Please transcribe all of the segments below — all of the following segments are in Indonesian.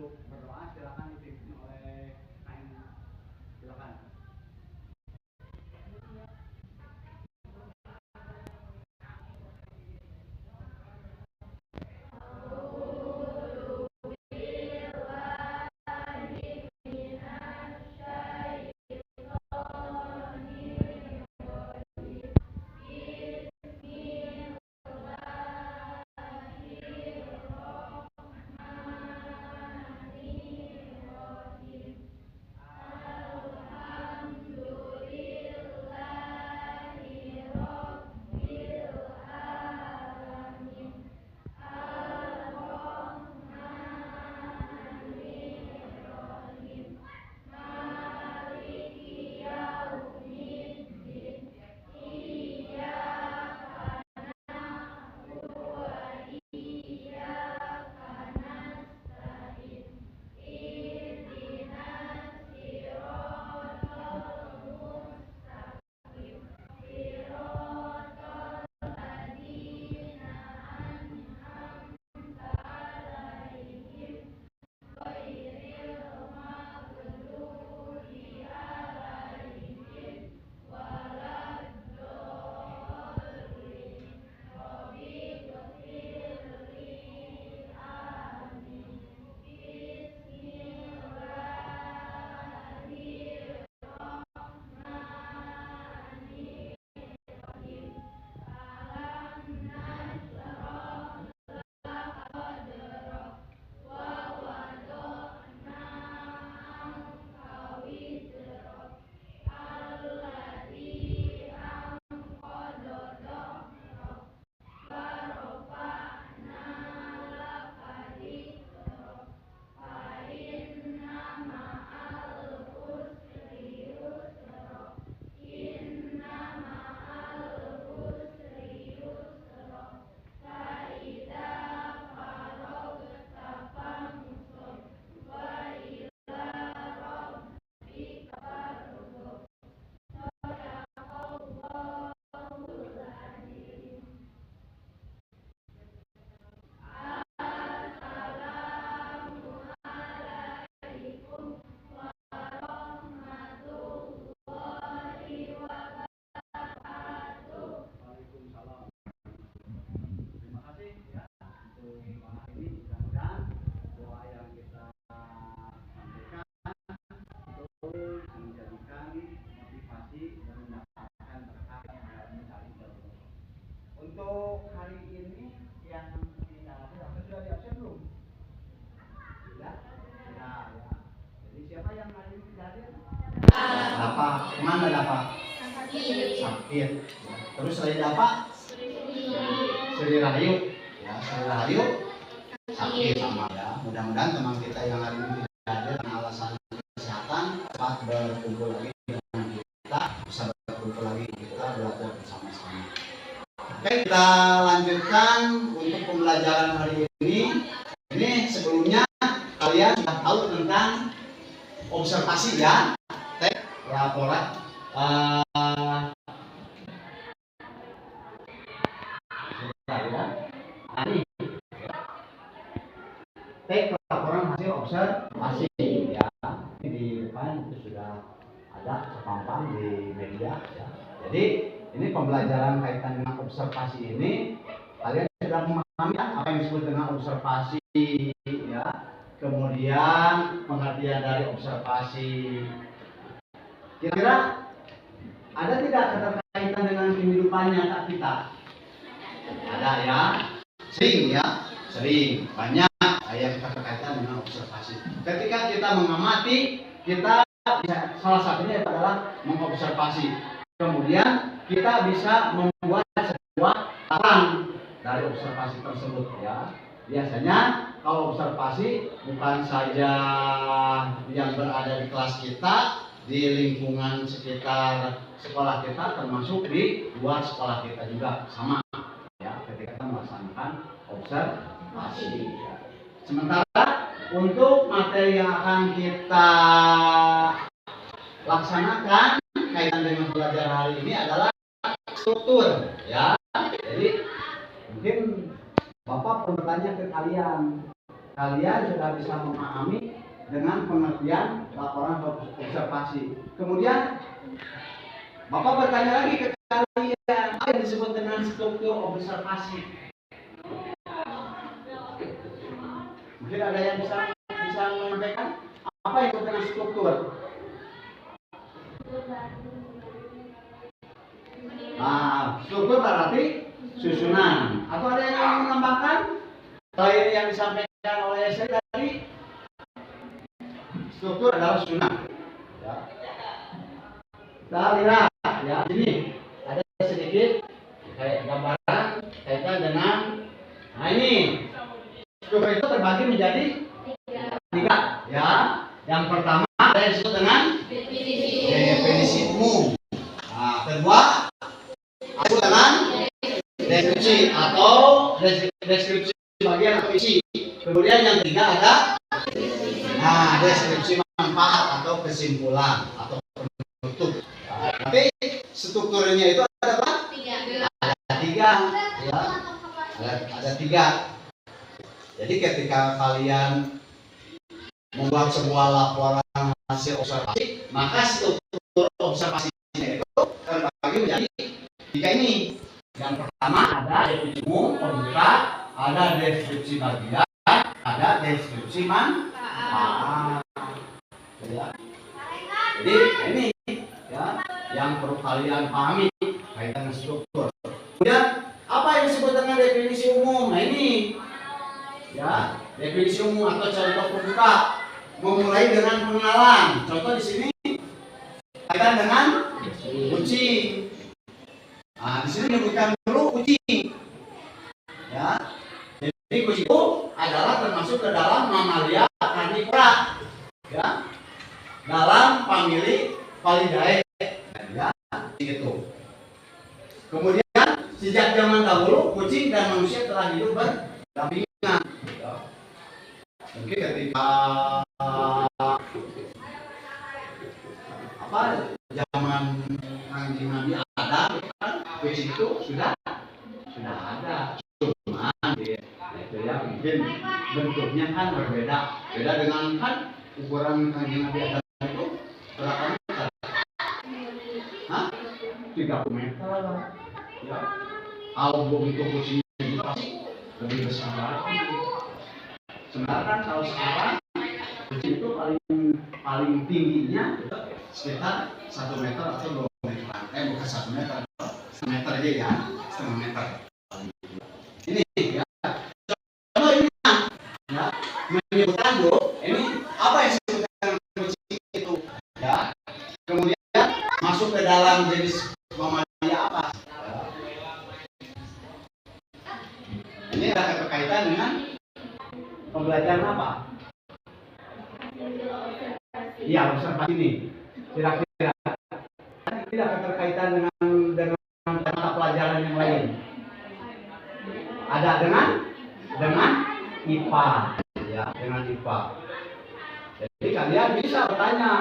untuk berdoa silakan dipimpin oleh KM. Silakan. Untuk hari ini yang kita sudah diabsen belum? Sudah? Sudah ya. Jadi siapa yang hari ini tidak hadir? Dapa. Kemana Dapa? Sakit. Terus selain Dapa? Sri Rahayu. Ya, Sri Rahayu sakit sama ya. Mudah-mudahan teman kita yang hari ini tidak hadir karena alasan kesehatan dapat berkumpul lagi dengan kita, bisa berkumpul lagi kita belajar bersama-sama. Oke, kita lanjutkan untuk pembelajaran hari ini. Ini sebelumnya kalian sudah tahu tentang observasi ya, laporan. Teks laporan hasil observasi ya. Ini di depan itu sudah ada terpampang di media ya. Jadi ini pembelajaran kaitan dengan observasi ini, kalian sudah memahami apa yang disebut dengan observasi ya. Kemudian pengertian dari observasi. Kira-kira ada tidak keterkaitan dengan kehidupan nyata kita? Ada ya, sering ya, sering banyak yang keterkaitan dengan observasi. Ketika kita mengamati, kita bisa, salah satunya adalah mengobservasi. Kemudian kita bisa membuat sebuah laporan dari observasi tersebut ya. Biasanya kalau observasi bukan saja yang berada di kelas kita, di lingkungan sekitar sekolah kita, termasuk di luar sekolah kita juga sama ya, ketika kita melaksanakan observasi ya. Sementara untuk materi yang akan kita laksanakan kaitan dengan belajar hari ini adalah struktur ya. Jadi mungkin Bapak perlu bertanya ke kalian, kalian sudah bisa memahami dengan pengertian laporan observasi. Kemudian Bapak bertanya lagi ke kalian, apa yang disebut dengan struktur observasi? Mungkin ada yang bisa menyampaikan apa yang disebut dengan struktur? Struktur berarti susunan. Atau ada yang mau menambahkan? Selain yang disampaikan oleh saya tadi, struktur adalah susunan. Ya. Kita lihat ya, ini ada sedikit kayak gambaran kaitan dengan, nah ini struktur itu terbagi menjadi tiga. Ya, yang pertama ada yang disebut dengan definisi umum. Nah, kedua disebut dengan deskripsi atau deskripsi bagian atau isi. Kemudian yang ketiga ada deskripsi manfaat atau kesimpulan atau penutup. Tapi strukturnya itu ada apa? Ada tiga. Ya. Ada tiga. Jadi ketika kalian membuat sebuah laporan hasil observasi, maka struktur observasinya itu terbagi menjadi tiga ini. Yang pertama ada definisi umum, pembuka, ada deskripsi bagian, ada deskripsi manfaat. Ya. Jadi ini ya yang perlu kalian pahami kaitan dengan struktur. Kemudian apa yang disebut dengan definisi umum? Nah ini ya definisi umum atau contoh pembuka memulai dengan pengenalan. Contoh di sini kaitan dengan kucing. Nah, di sini menyebutkan dulu kucing. Ya. Jadi kucing itu adalah termasuk ke dalam mamalia karnivora. Ya. Dalam famili Felidae. Ya, itu. Kemudian sejak zaman dahulu kucing dan manusia telah hidup berdampingan. Ya. Mungkin ketika zaman Kanjeng Nabi Adam kan kucing itu sudah ada, cuman itu ya mungkin bentuknya kan berbeda dengan kan ukuran Kanjeng Nabi Adam itu berapa meter? 30 meter ya. Kalau bentuk kucingnya itu pasti lebih besar lagi. Sementara kan kalau sekarang kucing itu paling tingginya sekitar 1 meter atau 2 meter. Bukan 1 meter, 1 meter aja ya, setengah meter. Ini ya. Contoh ini ya, menyebutkan dulu ini apa yang disebutkan kucing itu ya. Kemudian masuk ke dalam jenis mamalia apa? Ya. Ini ada keterkaitan dengan pembelajaran apa? Iya, observasi ini. Kira-kira tidak keterkaitan dengan mata pelajaran yang lain. Ada dengan IPA, ya, dengan IPA. Jadi kalian bisa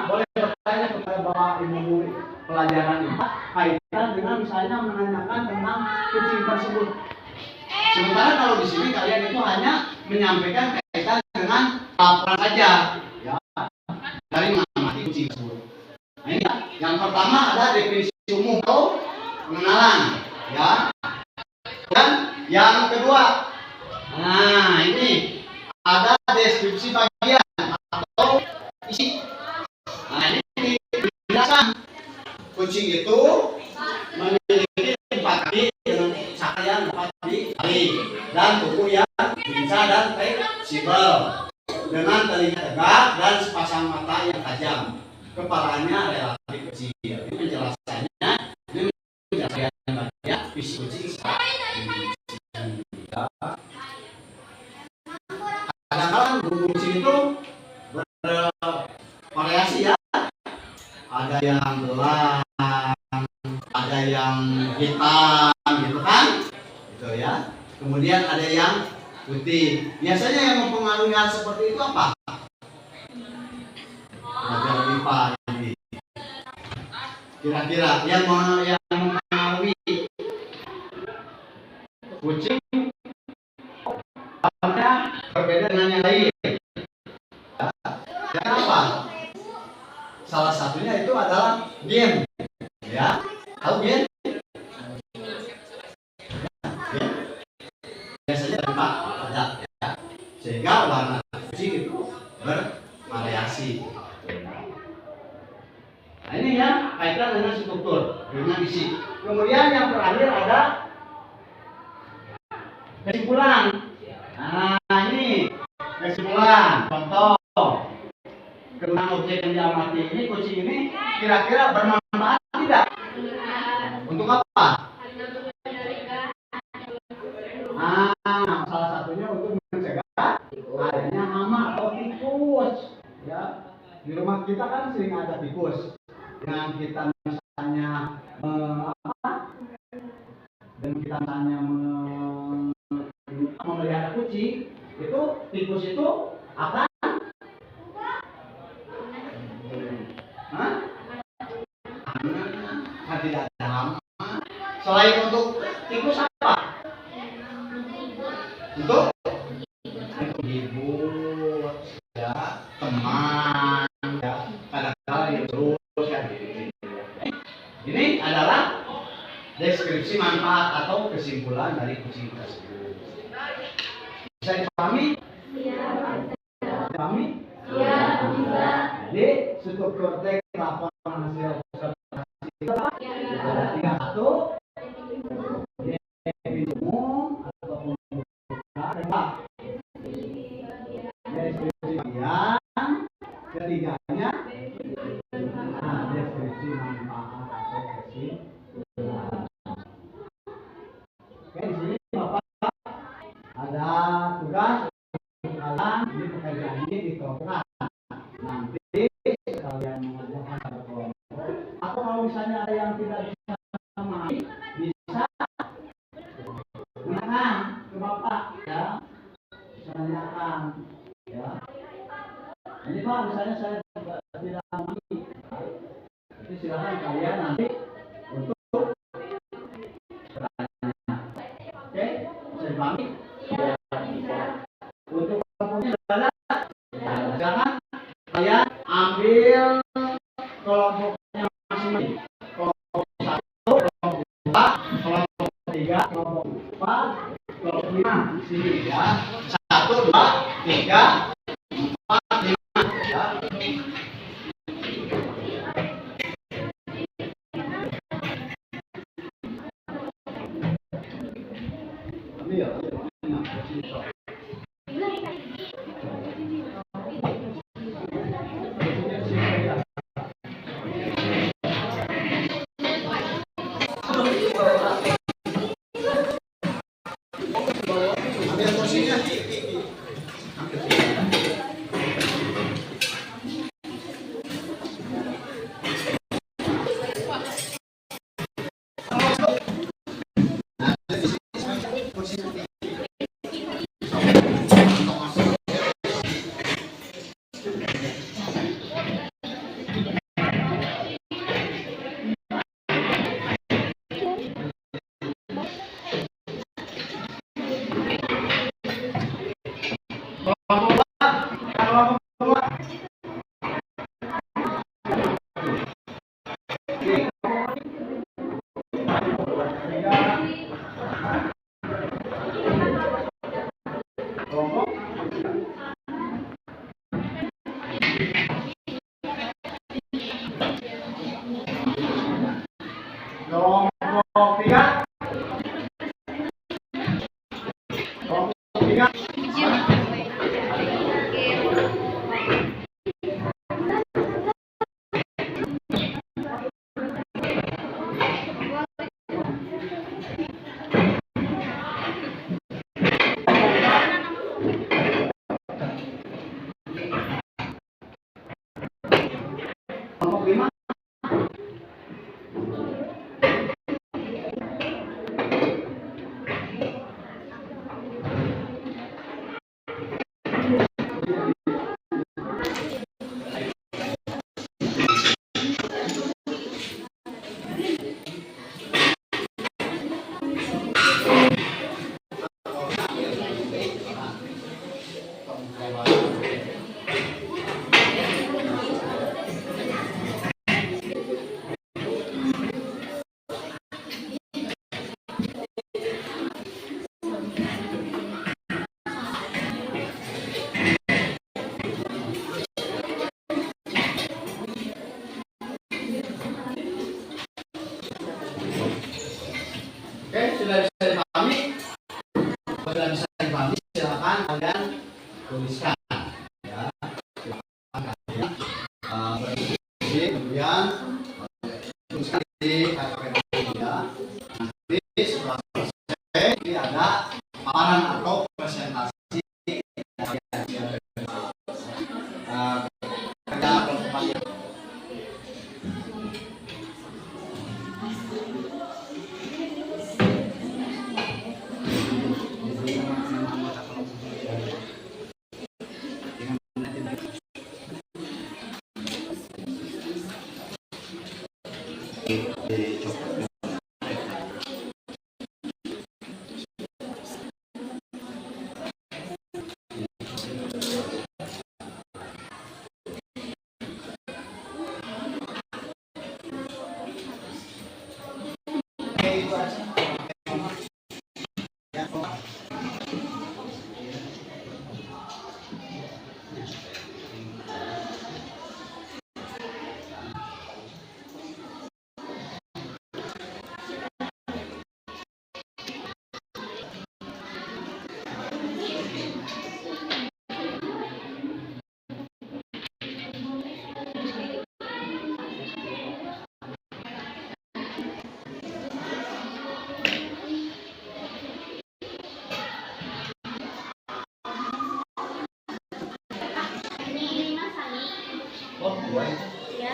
boleh bertanya kepada Bapak Ibu guru pelajaran IPA kaitan dengan misalnya menanyakan tentang kucing tersebut. Sementara kalau di sini kalian itu hanya menyampaikan kaitan dengan laporan saja, ya, dari mengamati kucing tersebut. Nah, ini yang pertama ada definisi umum atau pengenalan, ya. Dan yang kedua, nah ini ada deskripsi bagian atau isi. Nah ini dijelaskan kucing itu memiliki 4 kaki dengan cakar yang dapat ditarik dan tubuh yang lincah dan fleksibel dengan telinga tegak dan sepasang mata yang tajam. Kepalanya relatif kecil. Ini penjelasannya. Ini penjelasan bagian fisik kucing. Kadang-kadang kucing itu bervariasi ya. Ada yang gelap, ada yang hitam, gitu kan? Gitu ya. Kemudian ada yang putih. Biasanya yang mempengaruhi hal seperti itu apa? Pelajaran IPA ini. Kira-kira yang mempengaruhi kucing warnanya berbeda dengan yang lain. Ya, kenapa? Salah satunya itu adalah game. Ya, tahu game? Biasanya tempat ada, ya. Sehingga warna kucing itu bervariasi. Nah, ini ya kaitan dengan struktur, dengan isi. Kemudian yang terakhir ada kesimpulan. Nah, ini kesimpulan. Contoh, keenam objek yang diamati ini, kucing ini kira-kira bermanfaat tidak? Untuk apa? Salah satunya untuk mencegah adanya hama atau tikus. Ya, di rumah kita kan sering ada tikus. Dengan kita misalnya memelihara kucing, itu tikus itu akan tidak ada hama. Selain untuk tikus apa? Untuk hibur, ya, teman, ya, kadang-kadang terus ya. Ini adalah deskripsi manfaat atau kesimpulan dari kucing tersebut. Bisa dipahami? Iya. Dipahami? Iya, bisa. Jadi struktur teks laporan hasil observasi itu apa? Ada 31. Definisi umum ataupun deskripsi bagian. Ketiganya, deskripsi manfaat atau kesimpulan. Oke, di sini Bapak ada tugas untuk kalian. Ini pekerjaan ini dikelompokkan. Nanti kalian mengerjakan pada kelompok. Atau kalau misalnya ada yang tidak bisa memahami, bisa tanyakan ke Bapak, ya. Bisa tanyakan, ya. Ini Pak, misalnya saya tidak memahami, jadi silakan kalian nanti untuk bertanya. Oke, bisa dipahami? Ya, bisa. Untuk kelompoknya adalah, silakan kalian ambil kelompoknya masing-masing. Kelompok 1, kelompok 2, kelompok 3, kelompok 4, kelompok 5. Di sini ya. 1, 2, 3, 4, 5. Ya. Kelompok 3. Kelompok 3. tuliskan ya. Silakan kalian berisi, kemudian tuliskan di KPP ya. Nanti setelah selesai ini ada paparan atau presentasi kerja kelompok. Oh, dua ya.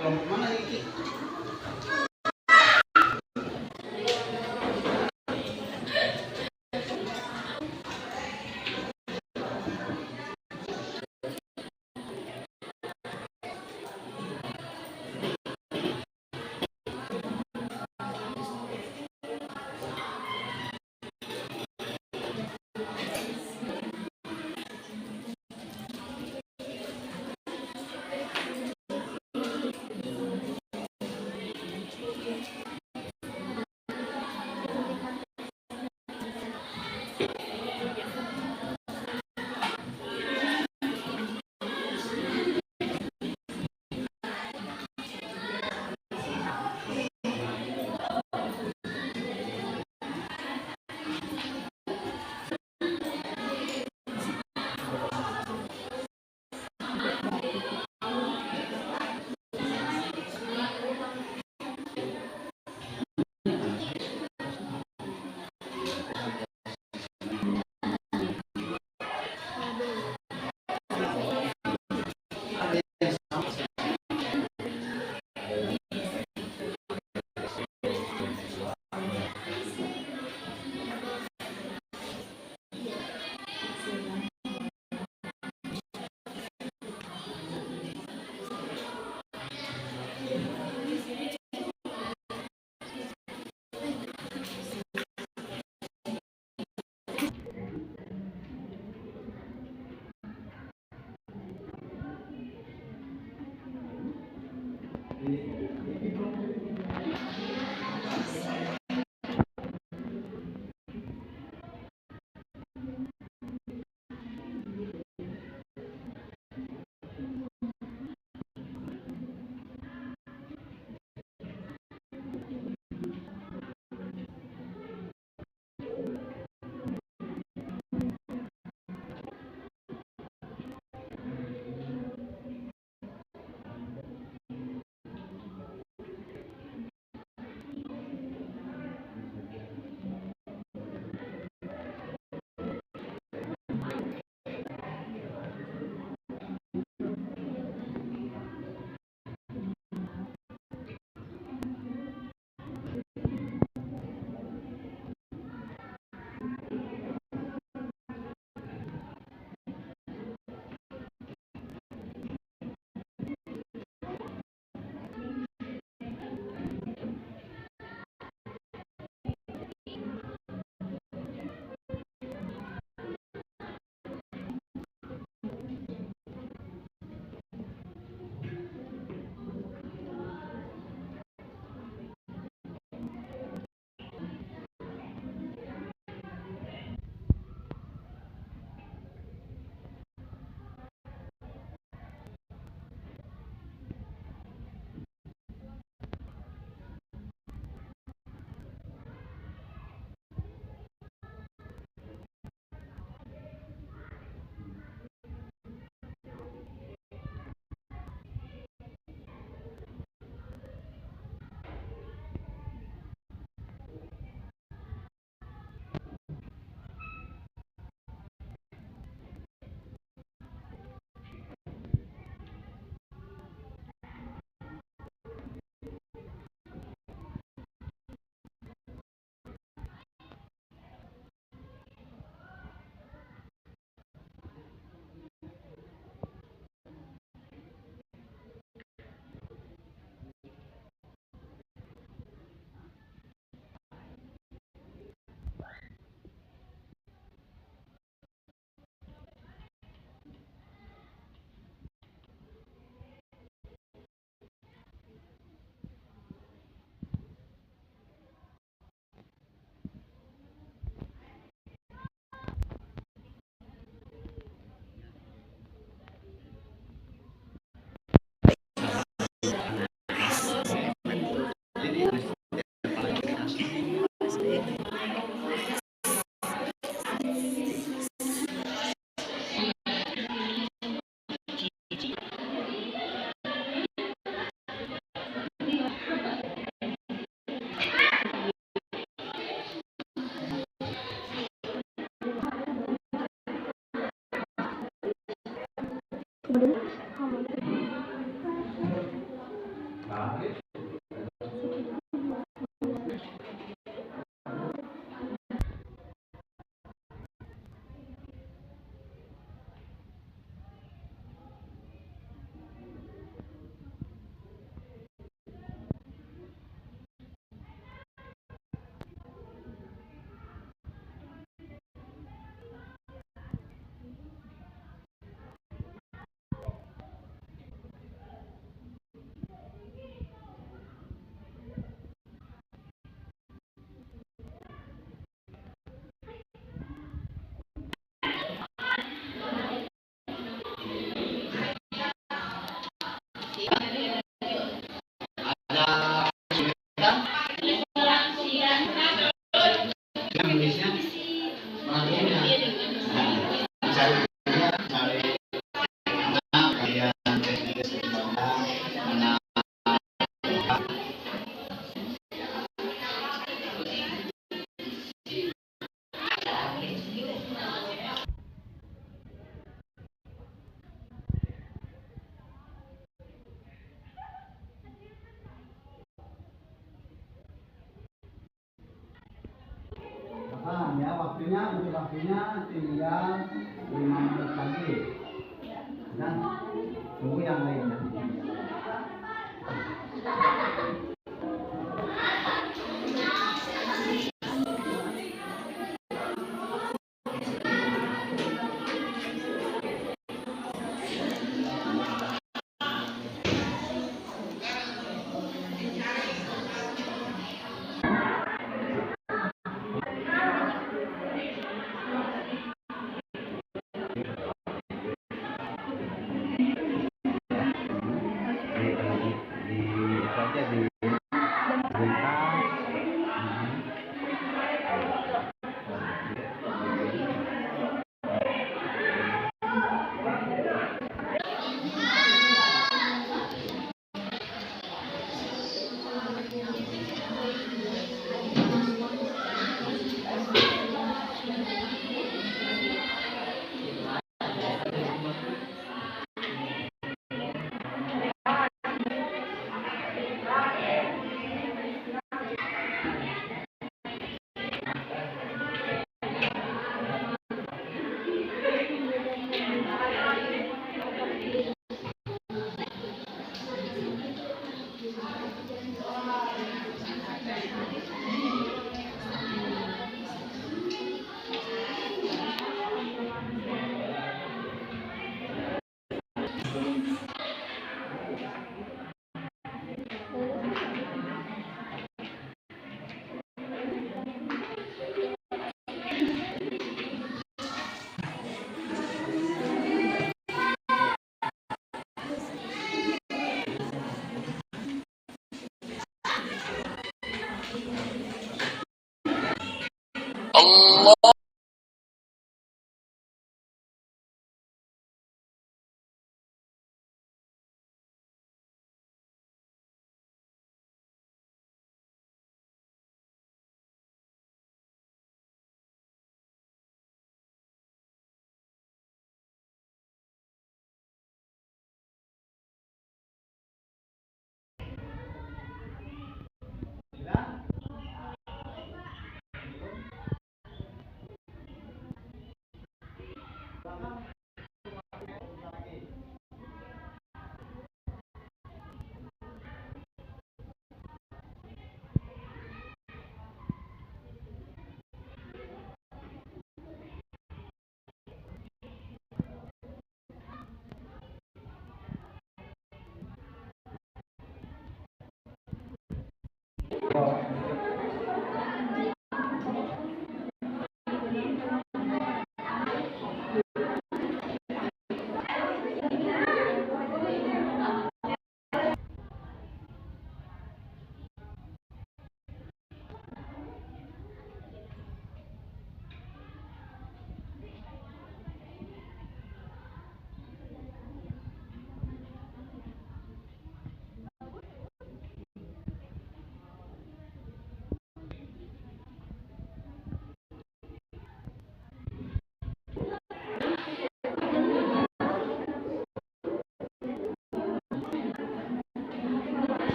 Kelompok mana ini? Ya waktunya tinggal 5 menit lagi dan tunggu yang lainnya.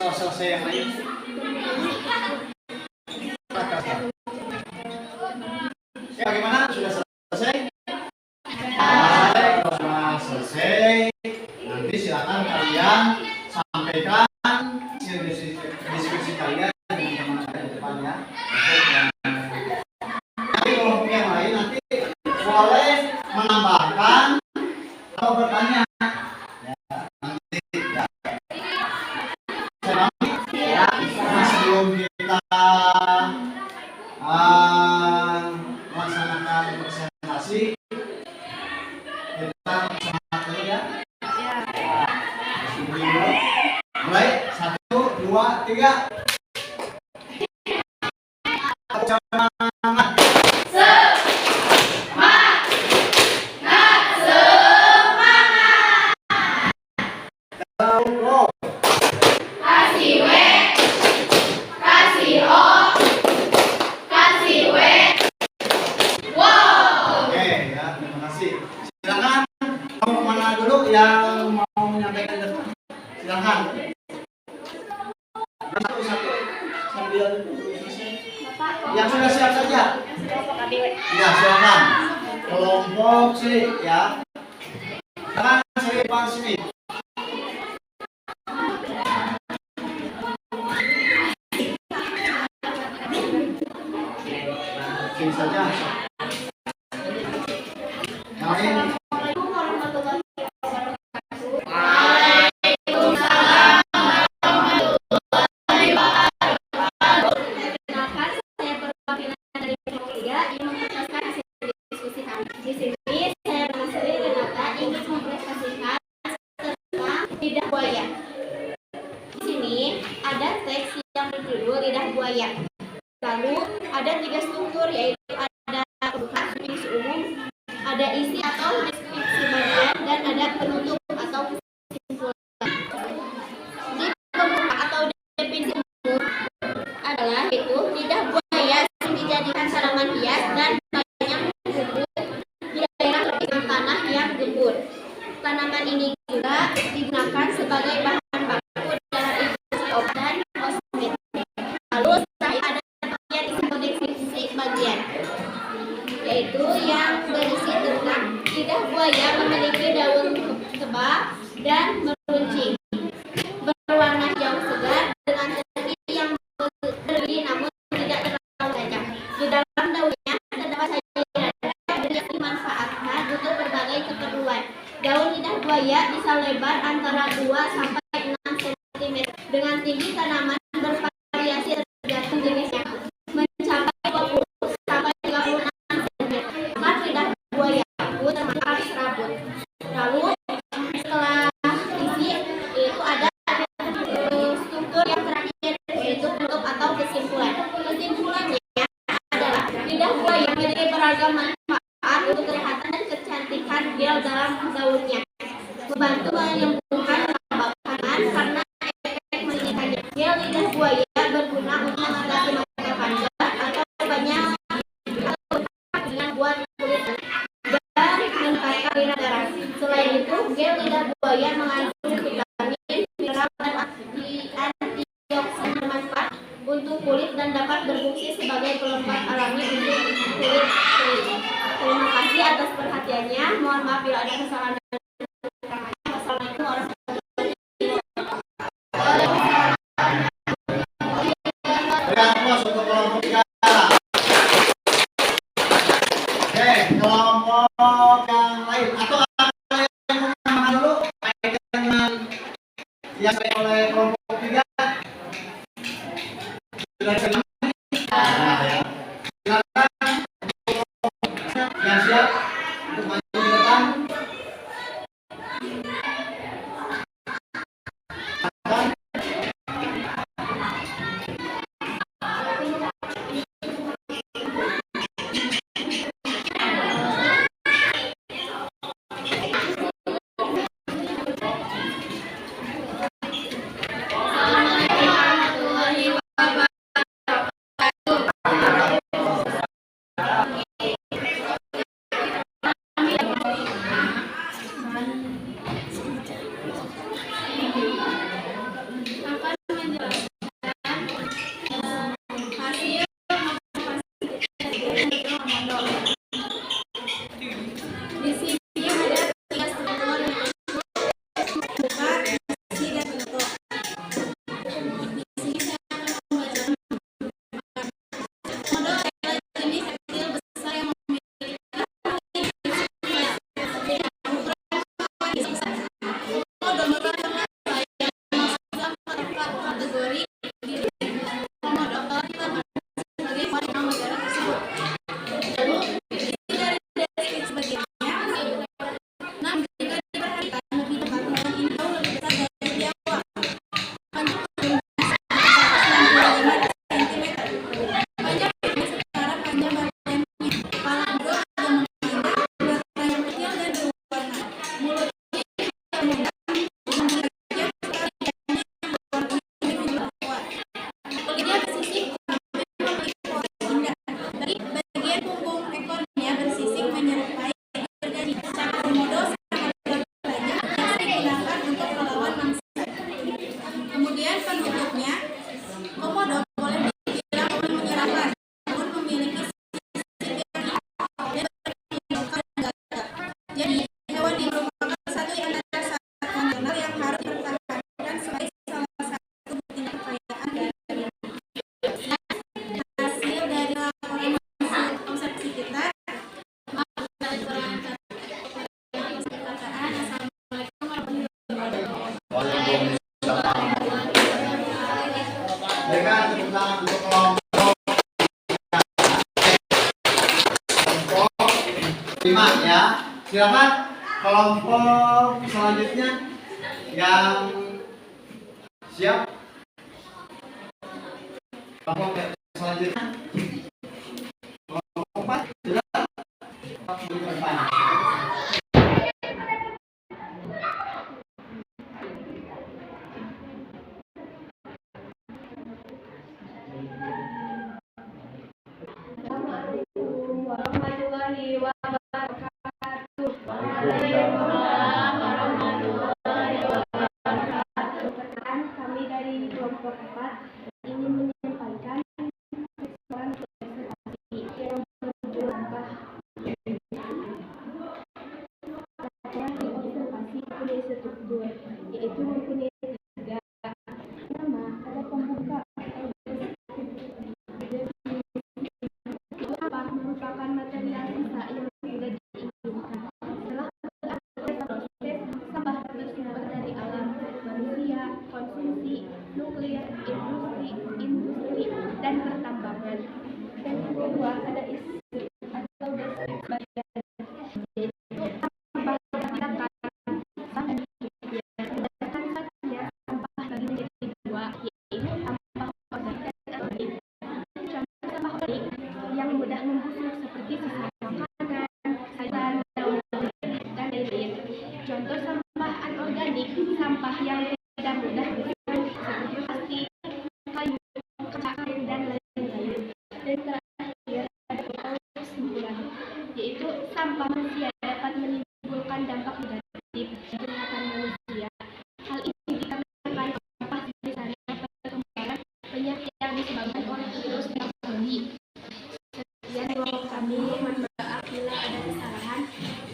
atau selesai yang lain? Oke, bagaimana? Sudah selesai? Baik, kalau selesai, nanti silakan kalian sampaikan diskusi kalian dengan teman-teman di depan ya. Nanti kelompok yang lain nanti boleh menambahkan atau bertanya. Nanti ya. Sebelum kita melaksanakan presentasi, kita semangat dulu ya. Mulai 1, 2, 3. Semangat. Kasih W, kasih O, kasih W. Wow. Oke ya, terima kasih. Silakan kamu kemana dulu yang mau menyampaikan depan? Silakan. Satu sambil selesai. Yang sudah siap saja. Ya silakan. Kelompok C ya. Silakan cari Pak sini. Sini saja. Yang lain. Di sini saya berhasil Renata ingin mempresentasikan tentang lidah buaya. Di sini ada teks yang berjudul lidah buaya. Lalu ada 3 struktur, yaitu ada pembuka definisi umum, ada isi atau deskripsi bagian, dan ada penutup atau kesimpulan. Di pembuka atau definisi umum adalah itu lidah buaya dijadikan tanaman hias dan banyak tumbuh di daerah dengan tanah yang gembur. Tanaman ini juga digunakan sebagai bahan baku dalam industri obat dan kosmetik. Lalu setelah ada bagian isi deskripsi bagian, yaitu yang berisi tentang lidah buaya memiliki daun tebal dan meruncing, berwarna hijau segar dengan segi yang berdiri namun tidak terlalu tajam. Di dalam daunnya terdapat cairan yang dimanfaatkan untuk berbagai keperluan. Daun lidah buaya bisa lebar antara 2 sampai 6 cm dengan tinggi tanaman bervariasi tergantung jenisnya mencapai 20 sampai 36 cm. Kan lidah buaya pun termasuk serabut. Lalu setelah isi itu ada struktur yang terakhir, yaitu penutup atau kesimpulan. Kesimpulannya adalah lidah buaya memiliki beragam manfaat untuk kesehatan dan kecantikan gel dalam daunnya, membantu menyembuhkan makanan karena efek meningkatnya. Gel lidah buaya berguna untuk mengatasi mata panjang atau banyak dengan buat kulit dan meningkatkan aliran darah. Selain itu, gel lidah buaya mengandung vitamin, mineral, dan antioksidan bermanfaat untuk kulit dan dapat berfungsi sebagai pelembab alami untuk kulit. Terima kasih atas perhatiannya. Mohon maaf bila ada kesalahan. Wassalamualaikum warahmatullahi wabarakatuh. Oke, kelompok yang lain atau ada yang mau menambahkan dulu kaitan dengan yang disampaikan oleh kelompok 3? Sudah siap? Nah, ya. Silakan yang siap untuk maju ke depan. Assalamualaikum warahmatullahi wabarakatuh. 5 ya. Silakan kelompok selanjutnya yang siap. Kelompok selanjutnya kelompok 4 silakan. Assalamualaikum warahmatullahi wabarakatuh. Waalaikumsalam warahmatullahi wabarakatuh. Perkenalkan, kami dari kelompok 4 ingin menyampaikan persoalan presentasi yang berjudul sampah. Sampah di observasi mempunyai struktur, yaitu mempunyai 3. Pertama, ada pembuka sampah merupakan material sisa yang tidak diinginkan. Setelah proses, sampah bersumber dari alam, manusia, konsumsi, nuklir, industri, dan pertambangan. Dan yang kedua ada isu atau dasar bagian, yaitu sampah dikatakan sampah berdasarkan saja sampah bagi menjadi 2, yaitu sampah organik dan anorganik. Contoh sampah organik yang mudah membusuk seperti sisa makanan, sayuran, daun, dan lain-lain. Contoh sampah anorganik, sampah yang tidak mudah ditemukan seperti plastik, kayu, kaca, dan lain-lain. Dan terakhir ada kesimpulan, yaitu sampah manusia dapat menimbulkan dampak negatif bagi kesehatan manusia. Hal ini dikarenakan sampah di sana perkembangan penyakit yang disebabkan oleh virus dan bakteri. Sekian kelompok kami, mohon maaf bila ada kesalahan.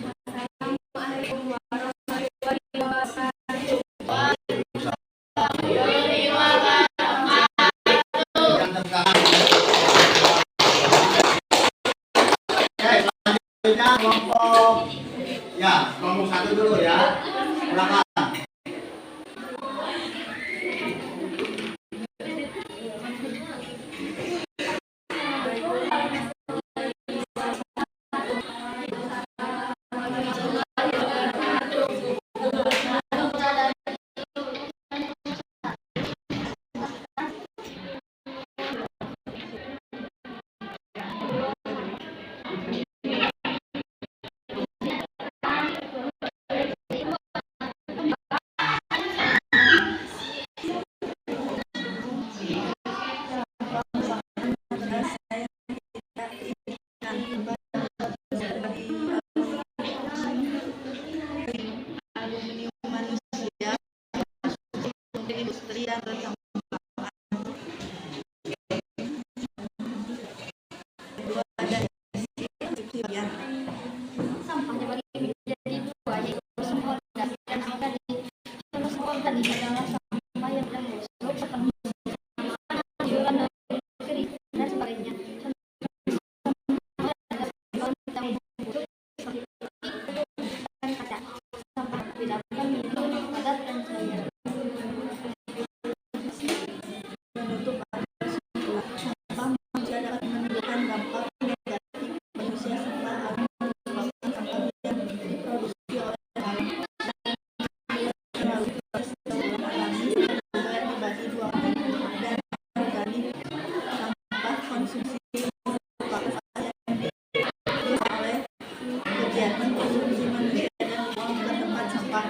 Wassalamualaikum warahmatullahi wabarakatuh. Selanjutnya kelompok ya, kelompok 1 dulu ya. Silakan. Industri dan pertambangan. Kedua ada bagian Sampahnya bagi menjadi 2, yaitu sampah organik dan anorganik. Kalau sampah organik adalah sampah yang mudah membusuk seperti sayuran, kering, dan sebagainya. Sampah adalah sampah yang membusuk seperti plastik dan kaca. Sampah tidak akan minum, padat, dan sebagainya. menutup arus sampah manusia dapat menimbulkan dampak negatif manusia serta alam menyebabkan sampah yang diproduksi oleh alam dan melalui proses daur alami juga dibagi 2 organik dan organik. Sampah konsumsi merupakan sampah yang diproduksi oleh kegiatan konsumsi manusia dan dibuang ke tempat sampah.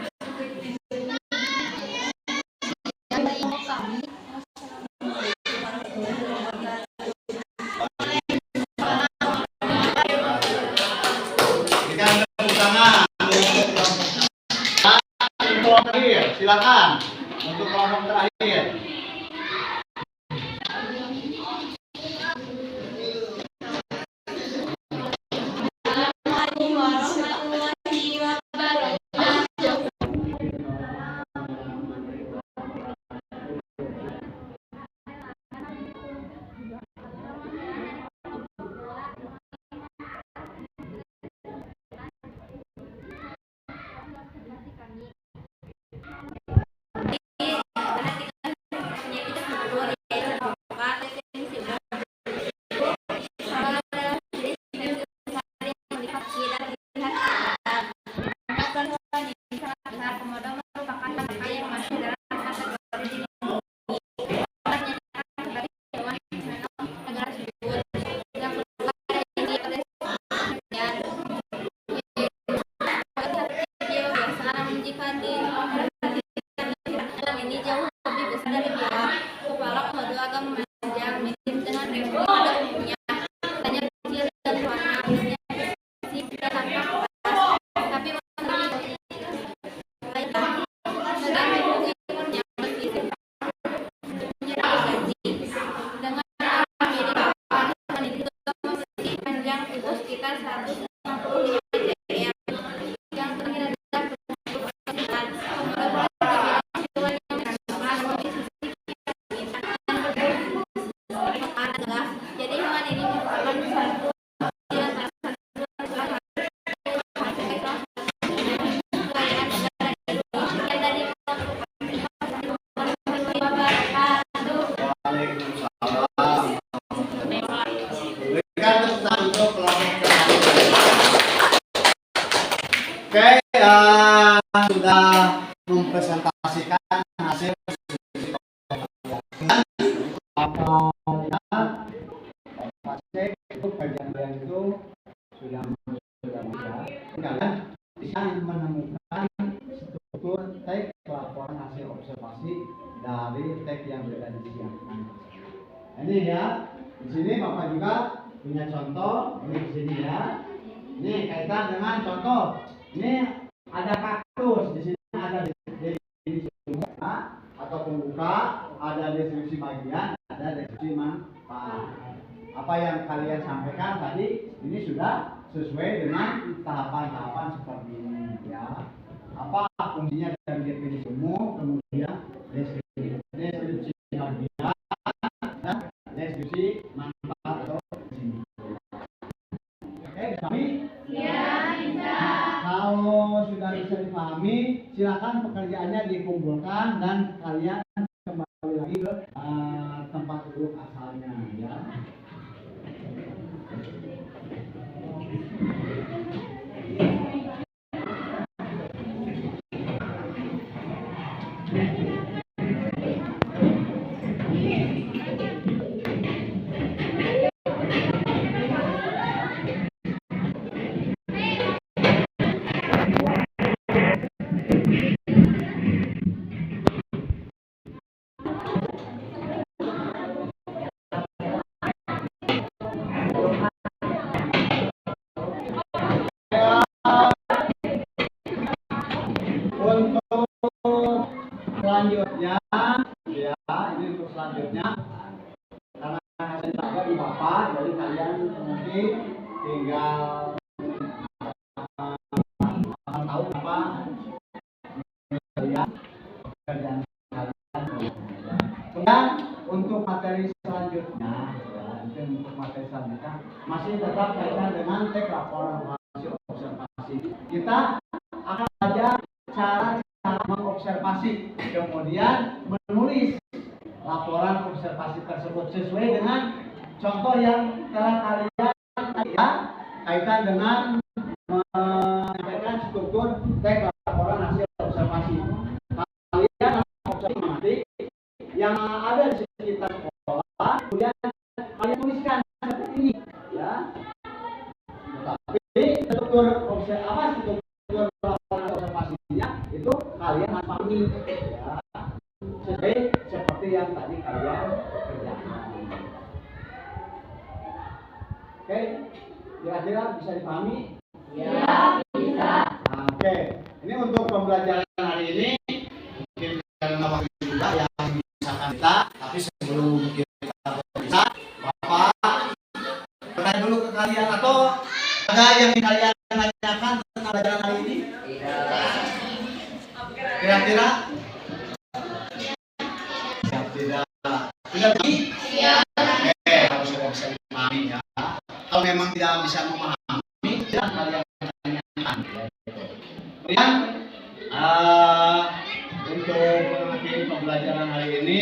Berikan tepuk tangan untuk kelompok terakhir. Silakan untuk kelompok terakhir. Assalamualaikum warahmatullahi wabarakatuh. Berasal dari kira, kepala komodo agak memanjang, mirip dengan reptil pada umumnya. Tanya kecil dan warna biasanya bersih dan tampak keras, tapi memiliki bagian tubuh ekornya bersih menyerupai gaji. Dengan arah mirip papan, hewan ini juga memiliki panjang tubuh sekitar 165 cm. Yang terakhir adalah komodo Pacifican. Komodo Pacifican hewan yang bersifat memiliki adalah jadi hewan ini merupakan satu di antara satu kekayaan negara Indonesia yang dari wabarakatuh. Waalaikumsalam. Berikan tepuk tangan untuk kelompok terakhir. Oke, sudah mempresentasikan hasil apa pasti itu kajian itu sudah kalian bisa menemukan struktur teks laporan hasil observasi dari teks yang sudah disiapkan. Ini ya, di sini Bapak juga punya contoh ini di sini ya. Ini kaitan dengan contoh. Ini ada kaktus, di sini ada definisi pembuka atau pembuka, ada deskripsi bagian, ada deskripsi manfaat. Apa yang kalian sampaikan tadi ini sudah sesuai dengan tahapan-tahapan seperti ini ya. Apa fungsinya dari definisi umum, kemudian deskripsi bagian dan deskripsi manfaat atau fungsi. Oke, kami ya bisa. Kalau sudah bisa dipahami, silakan pekerjaannya dikumpulkan dan kalian kembali lagi ke tempat duduk asalnya ya. Untuk selanjutnya ya, ini untuk selanjutnya karena hasil ada di Bapak, jadi kalian mungkin tinggal tahu apa ya pekerjaan kalian. Kemudian untuk materi selanjutnya ya, untuk materi selanjutnya masih tetap kaitan dengan teks laporan hasil observasi. Kita akan belajar cara mengobservasi, kemudian menulis laporan observasi tersebut sesuai dengan contoh yang telah kalian ya, kaitan dengan menyampaikan struktur teks laporan hasil observasi. Kalian observasi yang ada di sekitar sekolah, kemudian kalian tuliskan seperti ini ya. Tapi struktur laporan observasinya itu kalian harus pahami ya, sesuai seperti yang tadi kalian kerjakan. Oke, kira-kira bisa dipahami? Ya, bisa. Oke, ini untuk pembelajaran hari ini mungkin karena waktu juga yang misalkan kita, tapi sebelum kita bisa, Bapak bertanya dulu ke kalian atau ada yang kalian tanyakan tentang pelajaran hari ini? Kira-kira? Siap tidak? Tidak lagi? Siap. Oke, harus bisa dipahami ya. Kalau memang tidak bisa memahami, silahkan kalian tanyakan. Kemudian untuk mengakhiri pembelajaran hari ini,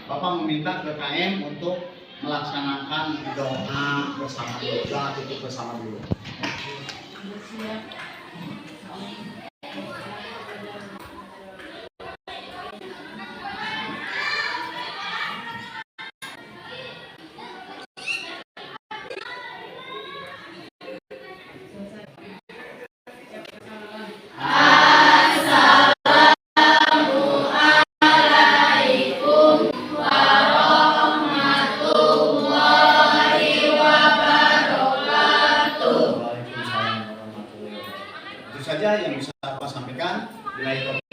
Bapak meminta ke KM untuk melaksanakan doa bersama dulu, doa tutup bersama dulu. saja yang bisa Bapak sampaikan. Bila itu